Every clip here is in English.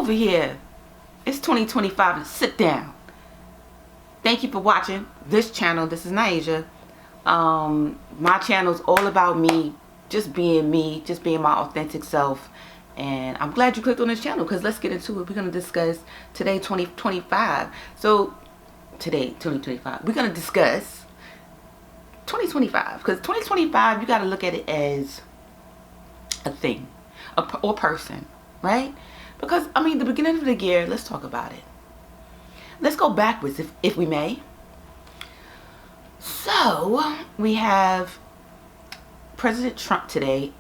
over here. It's 2025 and sit down. Thank you for watching this channel. This is Naija. My channel is all about me, just being my authentic self. And I'm glad you clicked on this channel because let's get into it. We're going to discuss today, 2025. So today, 2025, we're going to discuss 2025 because 2025, you got to look at it as a thing or person, right? Because, I mean, the beginning of the year, let's talk about it. Let's go backwards, if we may. So, we have President Trump today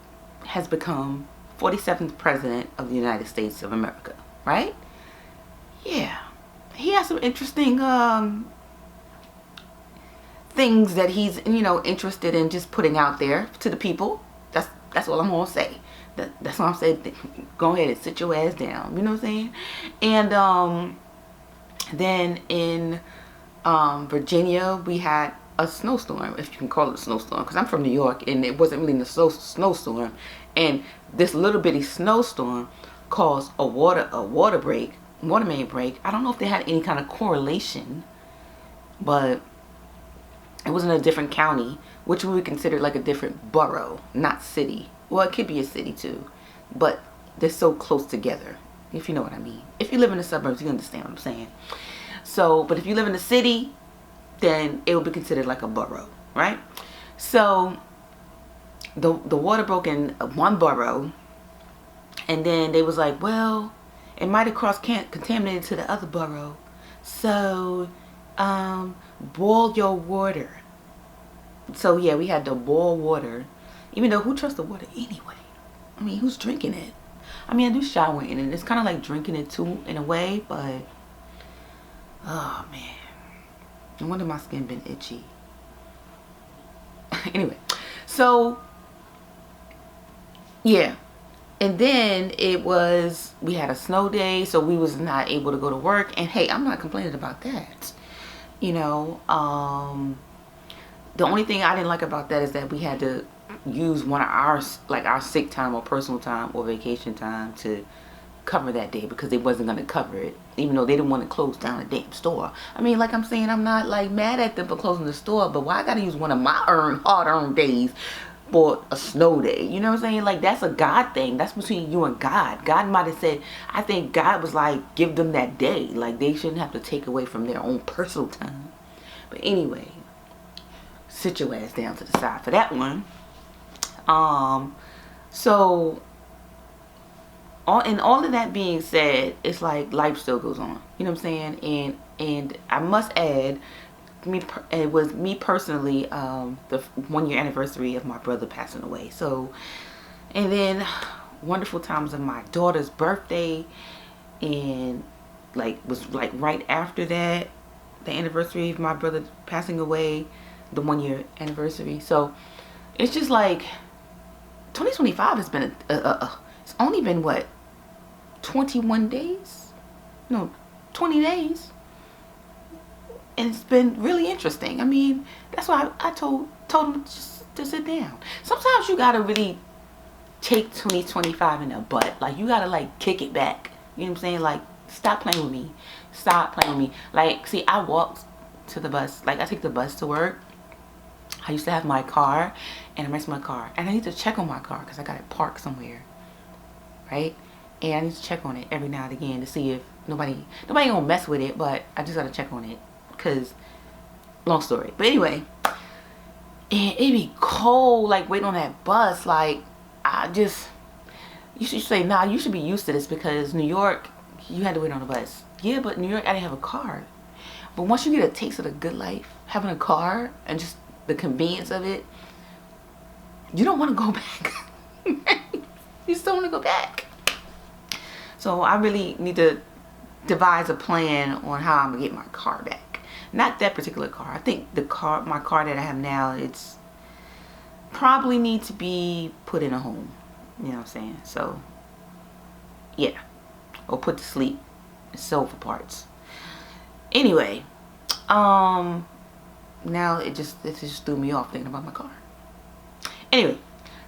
has become 47th President of the United States of America, right? Yeah. He has some interesting things that he's, interested in just putting out there to the people. That's all I'm going to say. That's what I'm saying. Go ahead and sit your ass down. You know what I'm saying? And then in Virginia, we had a snowstorm, if you can call it a snowstorm, because I'm from New York, and it wasn't really a snowstorm. And this little bitty snowstorm caused a water main break. I don't know if they had any kind of correlation, but it was in a different county, which we would consider like a different borough, not city. Well, it could be a city too, but they're so close together, if you know what I mean. If you live in the suburbs, you understand what I'm saying. So, but if you live in the city, then it will be considered like a borough, right? So, the water broke in one borough, and then they was like, well, it might have contaminated to the other borough, so boil your water. So yeah, we had to boil water. Even though, who trusts the water anyway? I mean, who's drinking it? I mean, I do shower in it. It's kind of like drinking it too, in a way, but oh man, no wonder my skin been itchy. Anyway, so yeah, and then we had a snow day, so we was not able to go to work. And hey, I'm not complaining about that. The only thing I didn't like about that is that we had to use one of our sick time or personal time or vacation time to cover that day because they wasn't going to cover it, even though they didn't want to close down a damn store. I mean, like I'm saying, I'm not like mad at them for closing the store, but why I gotta use one of my hard-earned days for a snow day? You know what I'm saying? Like, that's a God thing. That's between you and God. God might have said, I think God was like, give them that day. Like, they shouldn't have to take away from their own personal time. But anyway, sit your ass down to the side for that one. So and all of that being said, it's like life still goes on. You know what I'm saying? And I must add, it was me personally, the 1-year anniversary of my brother passing away. So, and then wonderful times of my daughter's birthday, and was right after that, the anniversary of my brother passing away, the 1-year anniversary. So it's just like 2025 has been it's only been what, 21 days? No, 20 days. And it's been really interesting. I mean, that's why I told him just to sit down. Sometimes you gotta really take 2025 in the butt. Like, you gotta like kick it back. You know what I'm saying? Like, stop playing with me. Stop playing with me. Like, see, I walked to the bus. Like, I take the bus to work. I used to have my car, and I missed my car, and I need to check on my car because I got it parked somewhere, right? And I need to check on it every now and again to see if nobody gonna mess with it, but I just gotta check on it because, long story. But anyway, and it be cold, like waiting on that bus. Like, you should say, nah, you should be used to this because New York, you had to wait on the bus. Yeah, but New York, I didn't have a car. But once you get a taste of the good life, having a car and just the convenience of it, you don't want to go back. You still want to go back. So I really need to devise a plan on how I'm gonna get my car back. Not that particular car. I think my car that I have now, it's probably need to be put in a home. You know what I'm saying? So yeah, or put to sleep and sell for parts. Anyway, now it just threw me off thinking about my car. Anyway,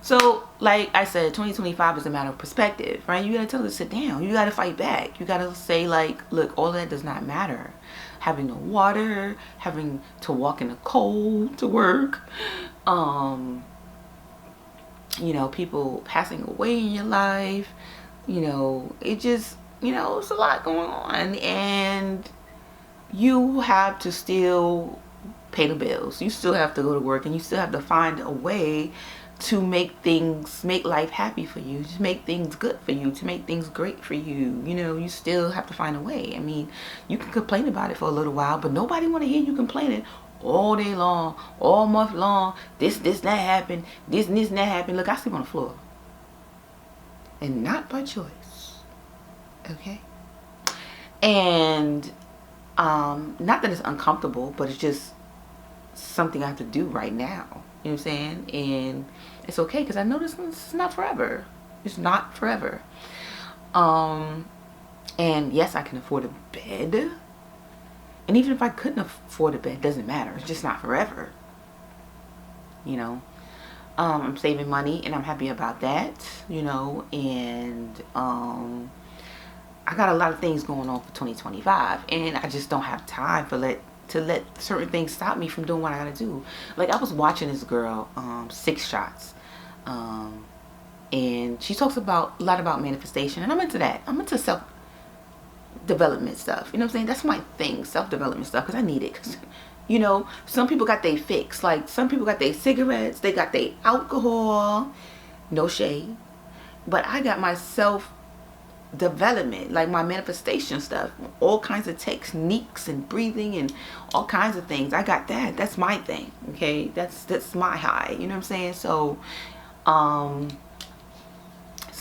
So, like I said, 2025 is a matter of perspective, right? You gotta tell her to sit down. You gotta fight back. You gotta say, like, look, all that does not matter. Having no water, having to walk in the cold to work, you know, people passing away in your life, you know, it just, you know, it's a lot going on. And you have to still pay the bills. You still have to go to work, and you still have to find a way to make life happy for you, to make things good for you, to make things great for you. You know, you still have to find a way. I mean, you can complain about it for a little while, but nobody want to hear you complaining all day long, all month long. This, that happened. This, that happened. Look, I sleep on the floor. And not by choice. Okay? And, not that it's uncomfortable, but it's just something I have to do right now. You know what I'm saying? And it's okay, because I know this is not forever. It's not forever. And yes, I can afford a bed. And even if I couldn't afford a bed, it doesn't matter. It's just not forever. You know? I'm saving money, and I'm happy about that. You know? And I got a lot of things going on for 2025. And I just don't have time to let certain things stop me from doing what I gotta do. Like, I was watching this girl, 6 Shots, and she talks a lot about manifestation, and I'm into that. I'm into self-development stuff. You know what I'm saying? That's my thing, self-development stuff, because I need it. Cause, you know, some people got their fix. Like, some people got their cigarettes, they got their alcohol, no shade, but I got my self-development, like my manifestation stuff, all kinds of techniques and breathing and all kinds of things. I got that. That's my thing. Okay, that's my high. You know what I'm saying? So so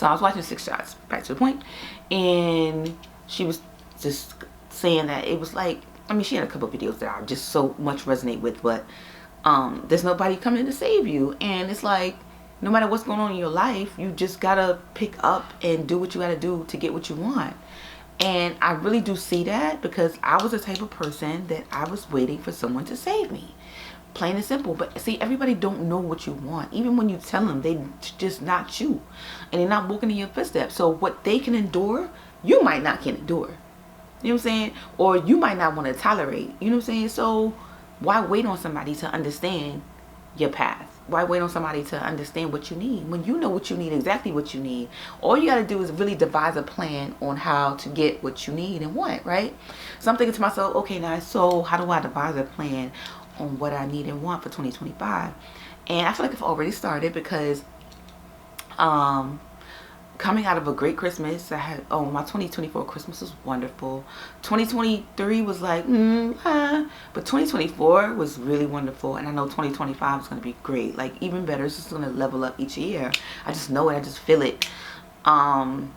I was watching 6 Shots, back to the point, and she was just saying that it was like, I mean, she had a couple of videos that I just so much resonate with, but there's nobody coming to save you. And it's like, no matter what's going on in your life, you just gotta pick up and do what you gotta do to get what you want. And I really do see that, because I was the type of person that I was waiting for someone to save me. Plain and simple. But see, everybody don't know what you want. Even when you tell them, they just not you. And they're not walking in your footsteps. So what they can endure, you might not can endure. You know what I'm saying? Or you might not want to tolerate. You know what I'm saying? So why wait on somebody to understand your path? Why wait on somebody to understand what you need when you know what you need, exactly what you need? All you got to do is really devise a plan on how to get what you need and want, right? So I'm thinking to myself, okay, now, so how do I devise a plan on what I need and want for 2025? And I feel like I've already started, because coming out of a great Christmas, I had, my 2024 Christmas was wonderful. 2023 was like, but 2024 was really wonderful. And I know 2025 is going to be great, like even better. It's just going to level up each year. I just know it. I just feel it. And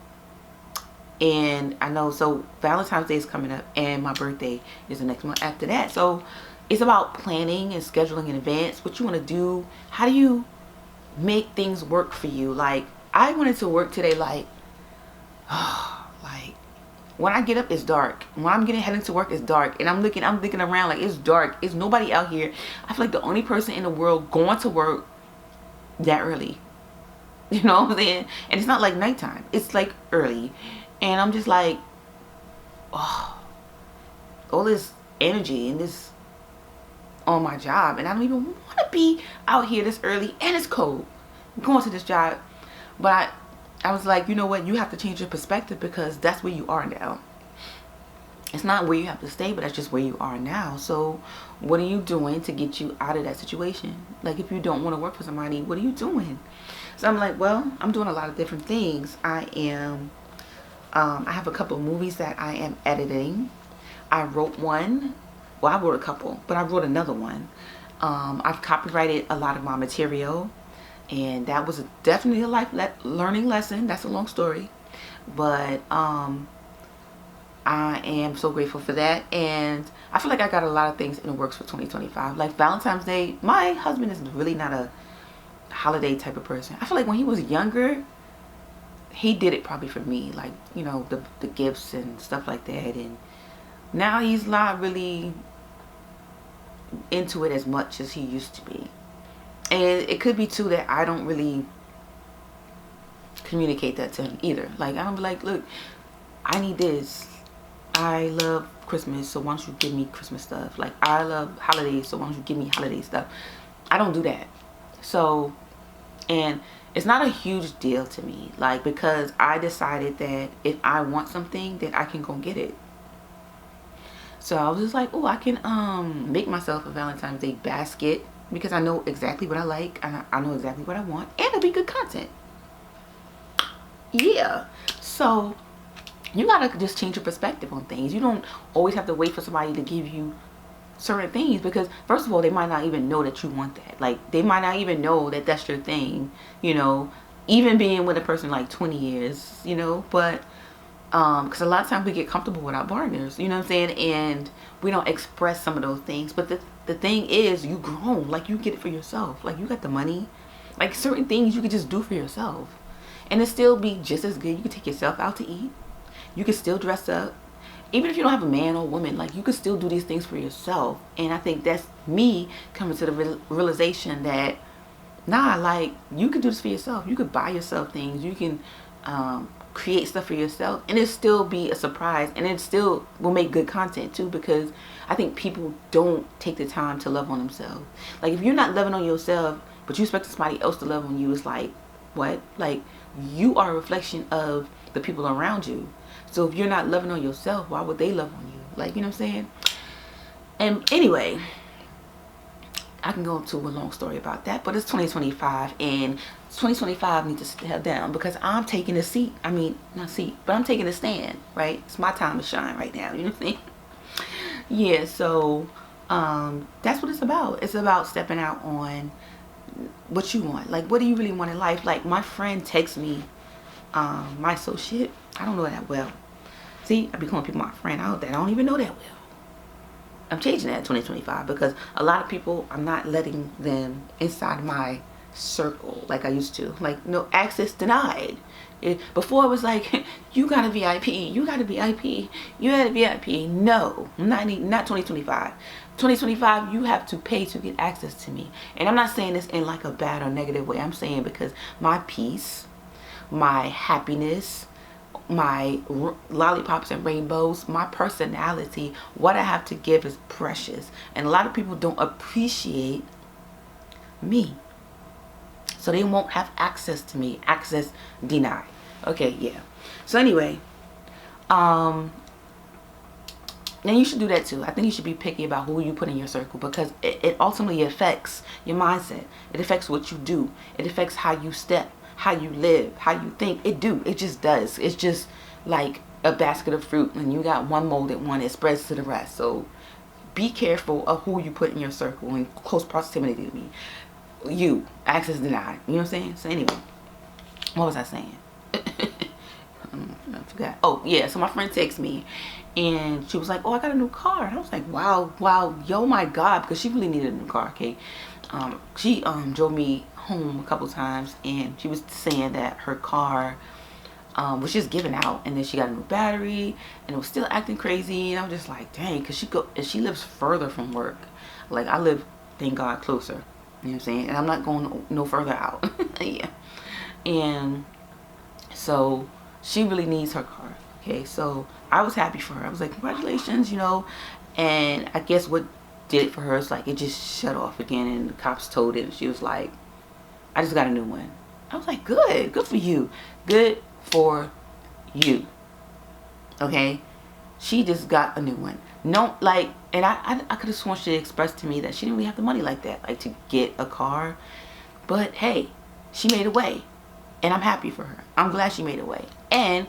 I know, so Valentine's Day is coming up, and my birthday is the next month after that. So it's about planning and scheduling in advance what you want to do. How do you make things work for you? Like, I wanted to work today, like when I get up, it's dark. When I'm heading to work, it's dark. And I'm looking around, like, it's dark. It's nobody out here. I feel like the only person in the world going to work that early. You know what I'm saying? And it's not like nighttime. It's like early. And I'm just like, oh, all this energy and this on my job. And I don't even want to be out here this early, and it's cold going to this job. But I was like, you know what? You have to change your perspective, because that's where you are now. It's not where you have to stay, but that's just where you are now. So what are you doing to get you out of that situation? Like, if you don't want to work for somebody, what are you doing? So I'm like, well, I'm doing a lot of different things. I have a couple of movies that I am editing. I wrote one. Well, I wrote a couple, but I wrote another one. I've copyrighted a lot of my material. And that was definitely a life learning lesson. That's a long story. But I am so grateful for that. And I feel like I got a lot of things in the works for 2025. Like Valentine's Day. My husband is really not a holiday type of person. I feel like when he was younger, he did it probably for me. Like, you know, the gifts and stuff like that. And now he's not really into it as much as he used to be. And it could be too that I don't really communicate that to him either. Like, I don't be like, look, I need this. I love Christmas, so why don't you give me Christmas stuff? Like, I love holidays, so why don't you give me holiday stuff? I don't do that. So, and it's not a huge deal to me, like, because I decided that if I want something, then I can go get it. So I was just like, oh, I can make myself a Valentine's Day basket, because I know exactly what I like, and I know exactly what I want, and it'll be good content. Yeah. So you gotta just change your perspective on things. You don't always have to wait for somebody to give you certain things, because first of all, they might not even know that you want that. Like, they might not even know that that's your thing, you know, even being with a person like 20 years, you know. But because a lot of times we get comfortable with our partners, you know what I'm saying, and we don't express some of those things. But the thing is, you grown, like, you get it for yourself. Like, you got the money, like, certain things you could just do for yourself, and it still be just as good. You can take yourself out to eat, you can still dress up, even if you don't have a man or woman, like, you can still do these things for yourself. And I think that's me coming to the realization that, nah, like, you can do this for yourself. You could buy yourself things, you can create stuff for yourself, and it still be a surprise, and it still will make good content too, because I think people don't take the time to love on themselves. Like, if you're not loving on yourself, but you expect somebody else to love on you, it's like, what? Like, you are a reflection of the people around you. So if you're not loving on yourself, why would they love on you? Like, you know what I'm saying? And anyway, I can go into a long story about that, but it's 2025, and 2025 needs to step down, because I'm taking a seat. I mean, not seat, but I'm taking a stand, right? It's my time to shine right now, you know what I'm saying? Yeah, so that's what it's about. It's about stepping out on what you want. Like, what do you really want in life? Like, my friend texts me, my associate, I don't know that well. See, I be calling people my friend. I don't even know that well. I'm changing that in 2025, because a lot of people, I'm not letting them inside my circle like I used to. Like, no, access denied. Before it was like, you got a VIP, you got a VIP, you had a VIP. No, not 2025. 2025, you have to pay to get access to me. And I'm not saying this in like a bad or negative way. I'm saying because my peace, my happiness, my lollipops and rainbows, my personality, what I have to give is precious, and a lot of people don't appreciate me, so they won't have access to me. Access denied. Okay, yeah. So anyway, then you should do that too. I think you should be picky about who you put in your circle, because it ultimately affects your mindset. It affects what you do. It affects how you step, how you live, how you think. It just does. It's just like a basket of fruit, and you got one molded one, it spreads to the rest. So be careful of who you put in your circle in close proximity to me. You, access denied. You know what I'm saying? So anyway, what was I saying? I forgot. Oh yeah, so my friend texted me, and she was like, oh, I got a new car. And I was like, wow, yo, my God, because she really needed a new car. Okay, she drove me home a couple times, and she was saying that her car was just giving out, and then she got a new battery, and it was still acting crazy. And I was just like, dang, because she lives further from work. Like, I live, thank God, closer. You know what I'm saying? And I'm not going no further out. Yeah. And so she really needs her car. Okay, so I was happy for her. I was like, congratulations, you know. And I guess what did it for her is like, it just shut off again, and the cops told it, and she was like, I just got a new one. I was like, good for you. Good for you. Okay, she just got a new one. No, like, and I could have sworn she expressed to me that she didn't really have the money like that, like, to get a car. But hey, she made a way, and I'm happy for her. I'm glad she made a way. And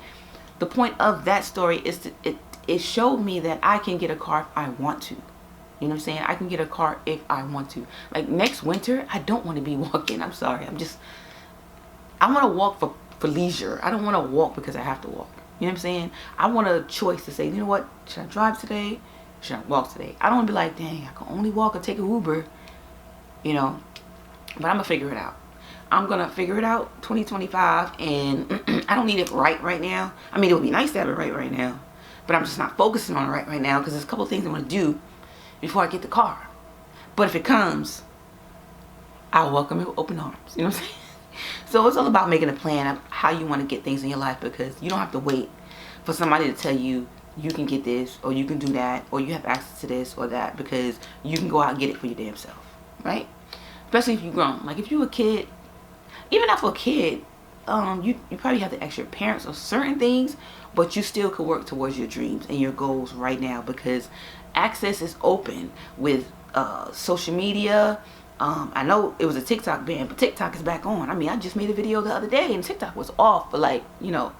the point of that story is it showed me that I can get a car if I want to. You know what I'm saying? I can get a car if I want to. Like, next winter, I don't want to be walking. I'm sorry. I want to walk for leisure. I don't want to walk because I have to walk. You know what I'm saying? I want a choice to say, you know what? Should I drive today? Should I walk today? I don't want to be like, dang, I can only walk or take an Uber. You know? But I'm going to figure it out. I'm going to figure it out 2025. And I don't need it right now. I mean, it would be nice to have it right now. But I'm just not focusing on it right now, because there's a couple of things I want to do before I get the car. But if it comes, I'll welcome it with open arms. You know what I'm saying? So it's all about making a plan of how you want to get things in your life, because you don't have to wait for somebody to tell you you can get this or you can do that or you have access to this or that, because you can go out and get it for your damn self, right? Especially if you're grown. Like if you're a kid, even after a kid, you probably have to ask your parents or certain things, but you still could work towards your dreams and your goals right now, because access is open with social media. I know it was a TikTok ban, but TikTok is back on. I mean, I just made a video the other day and TikTok was off for like, you know,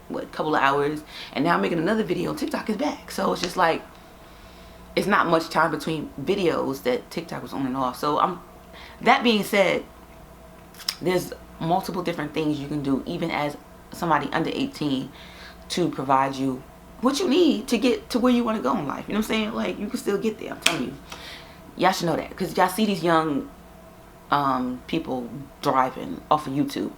what, a couple of hours, and now I'm making another video and TikTok is back. So it's just like, it's not much time between videos that TikTok was on and off. So that being said, there's multiple different things you can do, even as somebody under 18, to provide you what you need to get to where you want to go in life. You know what I'm saying? Like, you can still get there. I'm telling you. Y'all should know that, because y'all see these young people driving off of YouTube,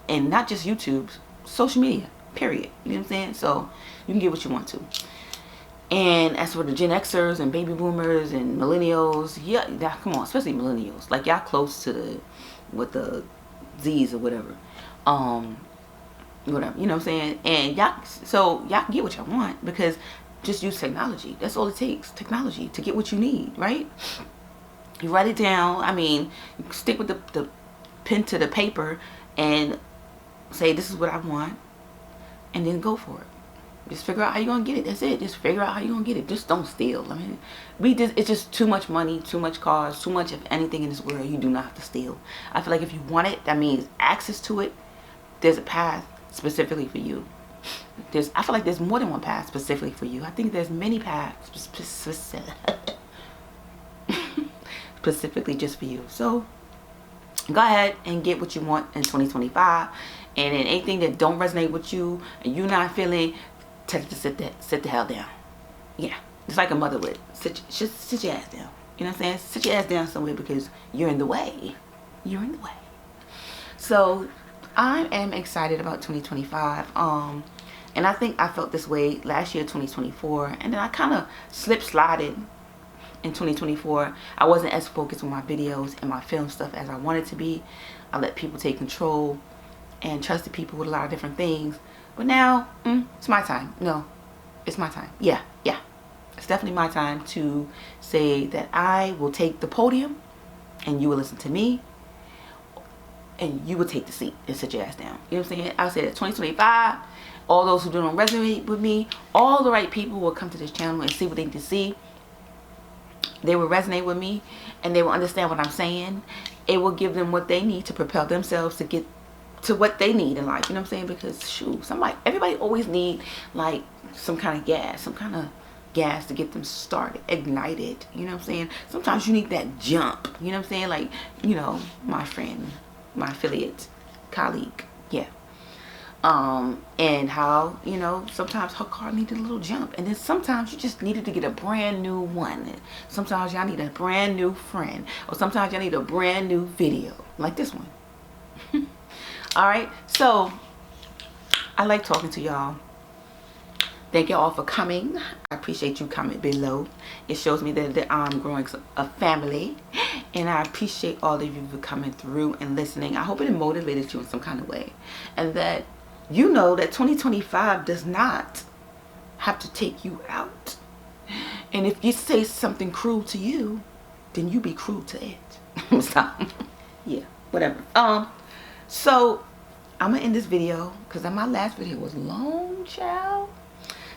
and not just YouTube, social media, period. You know what I'm saying? So you can get what you want to. And as for the Gen Xers and baby boomers and millennials, yeah, come on, especially millennials, like y'all close to the Z's or whatever, whatever, you know what I'm saying? And y'all can get what y'all want, because just use technology. That's all it takes, technology, to get what you need, right? You write it down. I mean, you stick with the pen to the paper and say, this is what I want, and then go for it. Just figure out how you're going to get it. That's it. Just figure out how you're going to get it. Just don't steal. I mean, it's just too much money, too much cars, too much of anything in this world. You do not have to steal. I feel like if you want it, that means access to it. There's a path specifically for you. I feel like there's more than one path specifically for you. I think there's many paths specifically just for you. So go ahead and get what you want in 2025. And then anything that don't resonate with you and you're not feeling, tell it to sit the hell down. Yeah, it's like a mother would. Sit your ass down. You know what I'm saying? Sit your ass down somewhere, because you're in the way. You're in the way. So I am excited about 2025. And I think I felt this way last year, 2024, and then I kind of slided in 2024. I wasn't as focused on my videos and my film stuff as I wanted to be. I let people take control and trusted people with a lot of different things. But now, it's my time. No, it's my time. Yeah. It's definitely my time to say that I will take the podium and you will listen to me, and you will take the seat and sit your ass down. You know what I'm saying? I said that 2025, all those who don't resonate with me, all the right people will come to this channel and see what they need to see. They will resonate with me, and they will understand what I'm saying. It will give them what they need to propel themselves to get to what they need in life. You know what I'm saying? Because shoot, everybody always need like some kind of gas to get them started, ignited. You know what I'm saying? Sometimes you need that jump. You know what I'm saying? Like, you know, my friend, my affiliate, colleague, yeah. And how, you know, sometimes her car needed a little jump, and then sometimes you just needed to get a brand new one. Sometimes y'all need a brand new friend, or sometimes y'all need a brand new video like this one. All right, so I like talking to y'all. Thank y'all for coming. I appreciate you comment below. It shows me that I'm growing a family, and I appreciate all of you for coming through and listening. I hope it motivated you in some kind of way, and that you know that 2025 does not have to take you out. And if you say something cruel to you, then you be cruel to it. Stop. Yeah, whatever. So I'm gonna end this video, because my last video was long, child.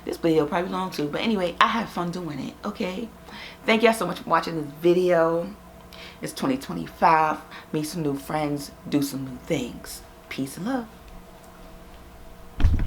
This video probably long too, but anyway, I had fun doing it. Okay, thank y'all so much for watching this video. It's 2025. Meet some new friends, do some new things. Peace and love.